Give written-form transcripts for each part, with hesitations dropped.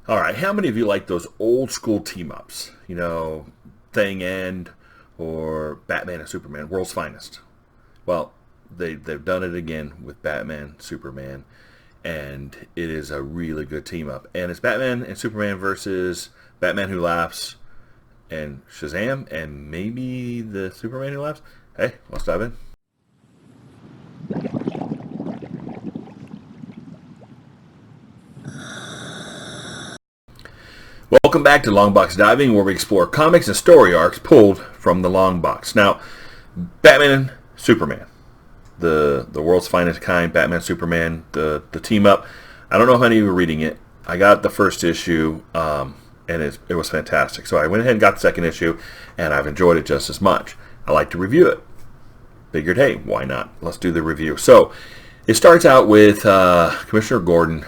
All right, how many of you like those old school team ups? You know, Thing End or Batman and Superman, World's Finest. Well, they've done it again with Batman, Superman, and it is a really good team up. And it's Batman and Superman versus Batman Who Laughs and Shazam and maybe the Superman Who Laughs. Hey, let's dive in. Welcome back to Longbox Diving, where we explore comics and story arcs pulled from the long box. Now, Batman and Superman, the world's finest kind, Batman, Superman, the team up. I don't know how many of you were reading it. I got the first issue, and it was fantastic. So I went ahead and got the second issue, and I've enjoyed it just as much. I like to review it. Figured, hey, why not? Let's do the review. So it starts out with Commissioner Gordon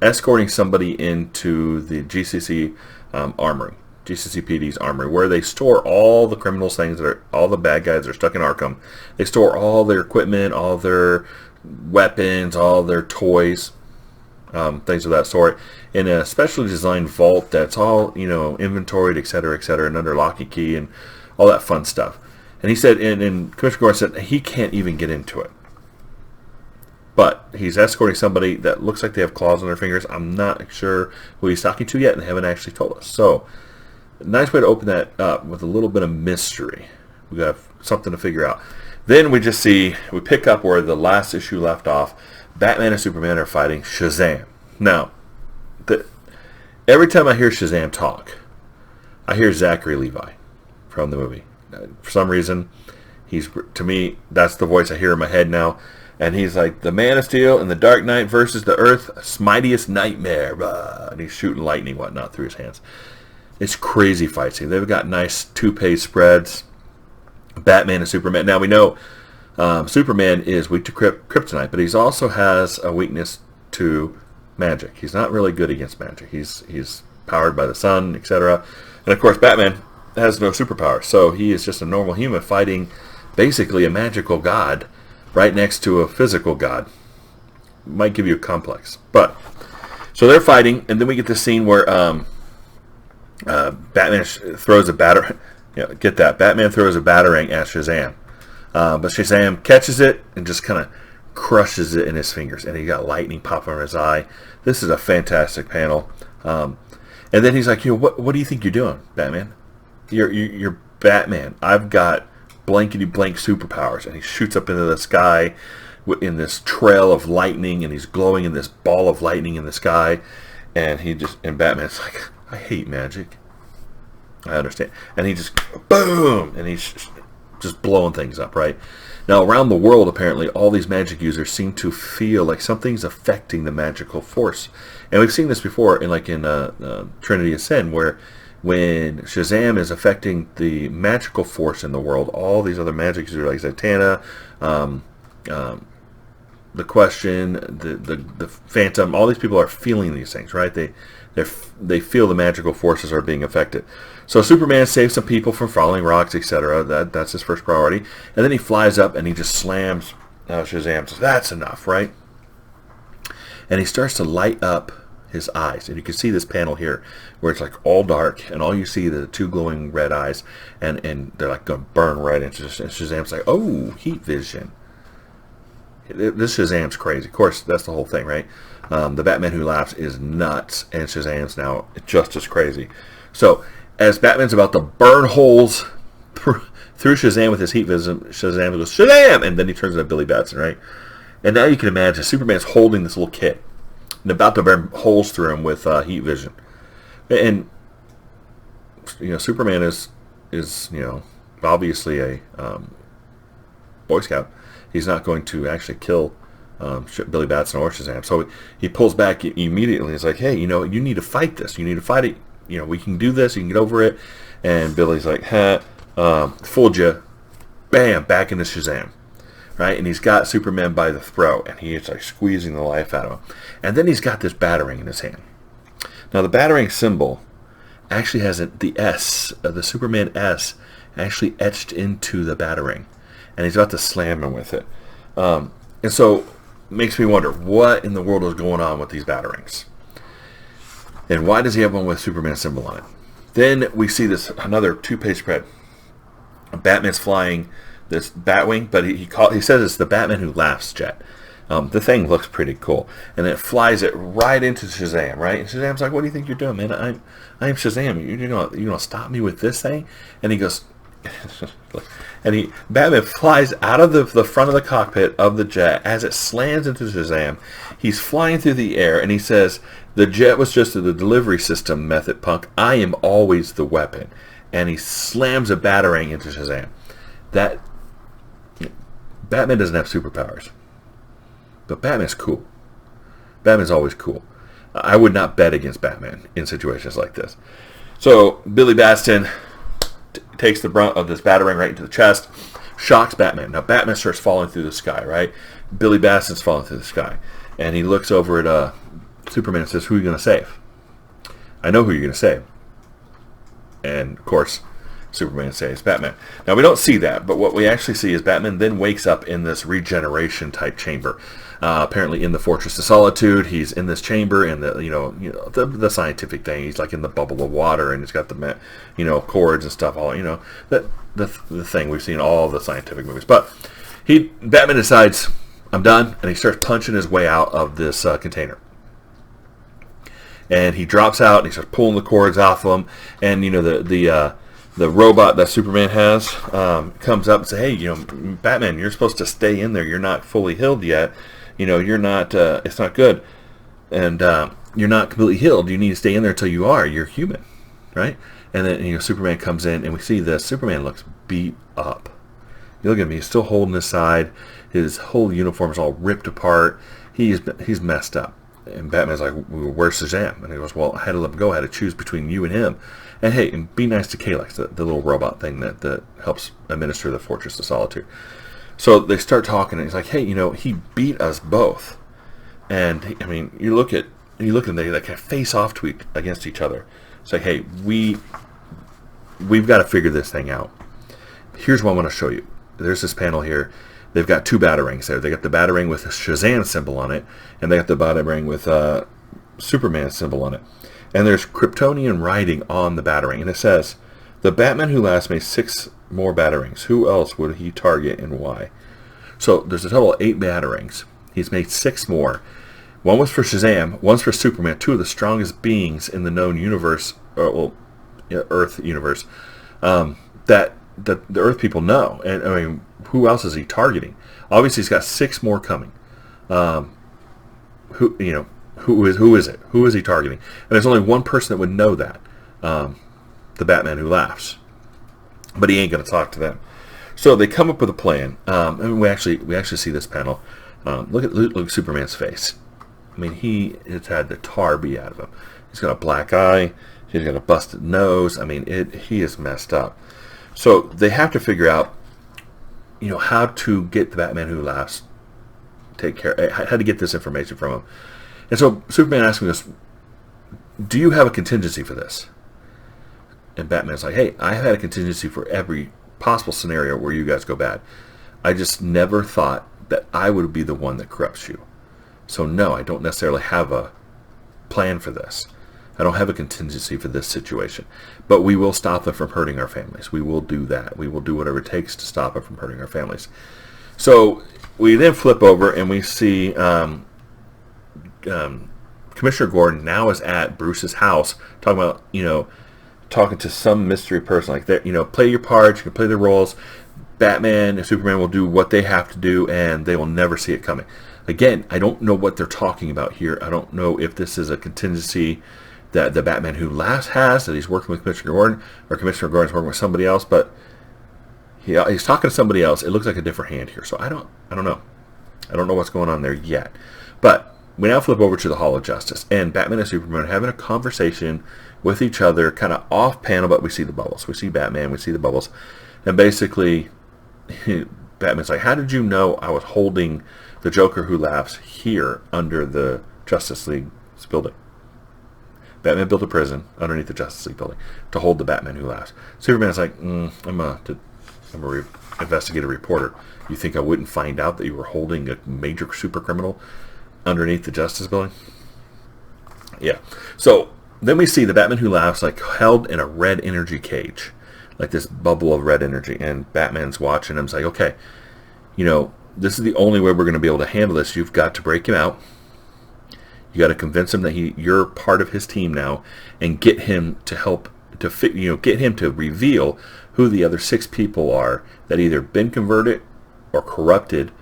escorting somebody into the GCC armory, GCCPD's armory, where they store all the criminals, all the bad guys that are stuck in Arkham. They store all their equipment, all their weapons, all their toys, things of that sort, in a specially designed vault that's all, inventoried, etc., and under lock and key and all that fun stuff. And he said, and Commissioner Gordon said he can't even get into it. But he's escorting somebody that looks like they have claws on their fingers. I'm not sure who he's talking to yet, and they haven't actually told us. So, a nice way to open that up with a little bit of mystery. We got something to figure out. Then we pick up where the last issue left off. Batman and Superman are fighting Shazam. Now, every time I hear Shazam talk, I hear Zachary Levi from the movie. For some reason, to me, that's the voice I hear in my head now. And he's like, the Man of Steel and the Dark Knight versus the Earth's mightiest nightmare. And he's shooting lightning, whatnot, through his hands. It's crazy fight scene. They've got nice two-page spreads. Batman and Superman. Now, we know Superman is weak to kryptonite, but he also has a weakness to magic. He's not really good against magic. He's powered by the sun, etc. And, of course, Batman has no superpower. So he is just a normal human fighting basically a magical god right next to a physical god. Might give you a complex. But, so they're fighting, and then we get this scene where Batman throws a Batwing at Shazam. But Shazam catches it and just kind of crushes it in his fingers. And he got lightning popping from his eye. This is a fantastic panel. And then he's like, what do you think you're doing, Batman? You're Batman. I've got blankety blank superpowers, and he shoots up into the sky in this trail of lightning, and he's glowing in this ball of lightning in the sky, and Batman's like, I hate magic. I understand. And he just boom, and he's just blowing things up, right? Now around the world, apparently all these magic users seem to feel like something's affecting the magical force, and we've seen this before in Trinity of Sin, where when Shazam is affecting the magical force in the world, all these other magic users like Zatanna, the Question, the Phantom, all these people are feeling these things, right? They feel the magical forces are being affected. So Superman saves some people from falling rocks, etc. That's his first priority, and then he flies up and he just slams Shazam. So that's enough, right? And he starts to light up his eyes, and you can see this panel here where it's like all dark, and all you see are the two glowing red eyes, and they're like going to burn right into Shazam's like, oh, heat vision. This Shazam's crazy. Of course, that's the whole thing, right? The Batman Who Laughs is nuts, and Shazam's now just as crazy. So as Batman's about to burn holes through Shazam with his heat vision, Shazam goes, Shazam! And then he turns into Billy Batson, right? And now you can imagine Superman's holding this little kid and about to burn holes through him with heat vision. And Superman is obviously a Boy Scout. He's not going to actually kill Billy Batson or Shazam. So he pulls back immediately. He's like, hey, you need to fight this. You need to fight it. We can do this. You can get over it. And Billy's like, fooled you. Bam, back into Shazam. Right? And he's got Superman by the throat, and he is like squeezing the life out of him. And then he's got this Batarang in his hand. Now the Batarang symbol actually has the S, the Superman S, actually etched into the Batarang, and he's about to slam him with it. And so makes me wonder what in the world is going on with these Batarangs. And why does he have one with Superman symbol on it? Then we see this another 2-page spread. Batman's flying this Batwing, but he says it's the Batman Who Laughs jet. The thing looks pretty cool, and it flies it right into Shazam, right? And Shazam's like, "What do you think you're doing, man? I am Shazam. You're gonna stop me with this thing?" And he goes, and Batman flies out of the front of the cockpit of the jet as it slams into Shazam. He's flying through the air, and he says, "The jet was just the delivery system, method punk. I am always the weapon." And he slams a Batarang into Shazam. That Batman doesn't have superpowers, but Batman's cool. Batman's always cool. I would not bet against Batman in situations like this. So Billy Batson takes the brunt of this Batarang right into the chest, shocks Batman. Now Batman starts falling through the sky, right? Billy Batson's falling through the sky, and he looks over at Superman and says, "Who are you going to save?" "I know who you're going to save." And of course, Superman saves Batman. Now we don't see that, but what we actually see is Batman then wakes up in this regeneration type chamber. Apparently in the Fortress of Solitude, he's in this chamber, and the scientific thing. He's like in the bubble of water, and he's got the cords and stuff. All the thing we've seen in all the scientific movies. But Batman decides, "I'm done," and he starts punching his way out of this container. And he drops out, and he starts pulling the cords off of him. And the robot that Superman has comes up and says, "Hey, Batman, you're supposed to stay in there. You're not fully healed yet. You're not. It's not good, and you're not completely healed. You need to stay in there until you are. You're human, right?" And then Superman comes in, and we see this. Superman looks beat up. You look at him; he's still holding his side. His whole uniform is all ripped apart. He's messed up. And Batman's like, "Where's Shazam?" And he goes, "Well, I had to let him go. I had to choose between you and him. And hey, and be nice to Kalex, the little robot thing that helps administer the Fortress of Solitude." So they start talking, and he's like, "Hey, he beat us both." And you look at them; they kind of face off against each other. It's like, "Hey, we've got to figure this thing out. Here's what I want to show you. There's this panel here. They've got 2 Batarangs there. They got the Batarang with a Shazam symbol on it, and they got the Batarang with a Superman symbol on it. And there's Kryptonian writing on the Batarang, and it says, "The Batman Who Laughs made 6 more Batarangs. Who else would he target and why?" So there's a total of 8 Batarangs. He's made 6 more. One was for Shazam, one's for Superman, 2 of the strongest beings in the known universe, Earth universe, that the Earth people know. And who else is he targeting? Obviously, he's got 6 more coming. Who is it? Who is he targeting? And there's only one person that would know that, the Batman Who Laughs. But he ain't going to talk to them. So they come up with a plan. And we actually see this panel. Look at Superman's face. He has had the tar beat out of him. He's got a black eye. He's got a busted nose. He is messed up. So they have to figure out, how to get the Batman Who Laughs, how to get this information from him. And so Superman asks him, "Do you have a contingency for this?" And Batman's like, "Hey, I have had a contingency for every possible scenario where you guys go bad. I just never thought that I would be the one that corrupts you. So no, I don't necessarily have a plan for this. I don't have a contingency for this situation. But we will stop them from hurting our families. We will do that. We will do whatever it takes to stop them from hurting our families." So we then flip over and we see Commissioner Gordon now is at Bruce's house talking about, talking to some mystery person. Like, play your parts, you can play the roles. Batman and Superman will do what they have to do, and they will never see it coming. Again, I don't know what they're talking about here. I don't know if this is a contingency that the Batman Who Laughs has, that he's working with Commissioner Gordon, or Commissioner Gordon's working with somebody else, but he's talking to somebody else. It looks like a different hand here, so I don't know. I don't know what's going on there yet. But we now flip over to the Hall of Justice, and Batman and Superman are having a conversation with each other, kind of off panel, but we see the bubbles. We see Batman, we see the bubbles, and basically Batman's like, "How did you know I was holding the Joker Who Laughs here under the Justice League's building?" Batman built a prison underneath the Justice League building to hold the Batman Who Laughs. Superman's like, I'm a investigative reporter. You think I wouldn't find out that you were holding a major super criminal underneath the Justice building?" Yeah. So then we see the Batman Who Laughs like held in a red energy cage, like this bubble of red energy, and Batman's watching him. It's like, okay, this is the only way we're going to be able to handle this. You've got to break him out. You got to convince him that you're part of his team now, and get him to help get him to reveal who the other 6 people are that either been converted or corrupted,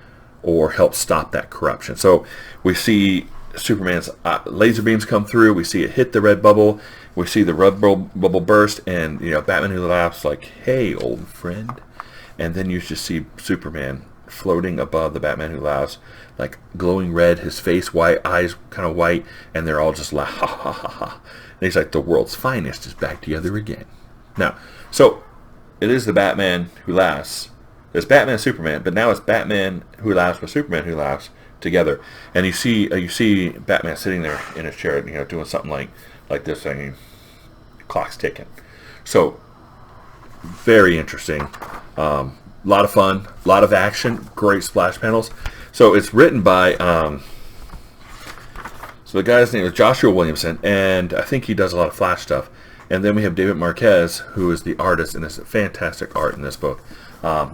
or help stop that corruption. So we see Superman's laser beams come through. We see it hit the red bubble. We see the red bubble burst, and Batman Who Laughs like, "Hey, old friend," and then you just see Superman floating above the Batman Who Laughs, like glowing red, his face white, eyes kind of white, and they're all just like, ha ha ha ha. And he's like, the world's finest is back together again. Now, so it is the Batman Who Laughs. There's Batman and Superman, but now it's Batman Who Laughs with Superman Who Laughs together. And you see Batman sitting there in his chair, doing something like this thing. Clock's ticking. So very interesting. A lot of fun, a lot of action, great splash panels. So it's written by so the guy's name is Joshua Williamson, and I think he does a lot of Flash stuff. And then we have David Marquez, who is the artist, and it's fantastic art in this book.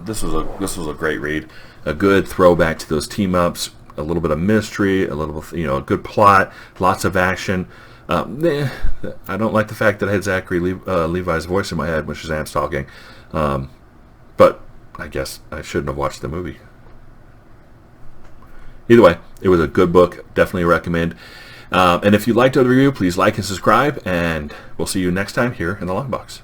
This was a great read, a good throwback to those team ups, a little bit of mystery, a little a good plot, lots of action. I don't like the fact that I had Zachary Levi's voice in my head when Shazam's talking, but I guess I shouldn't have watched the movie. Either way, it was a good book. Definitely recommend. And if you liked the review, please like and subscribe, and we'll see you next time here in the Long Box.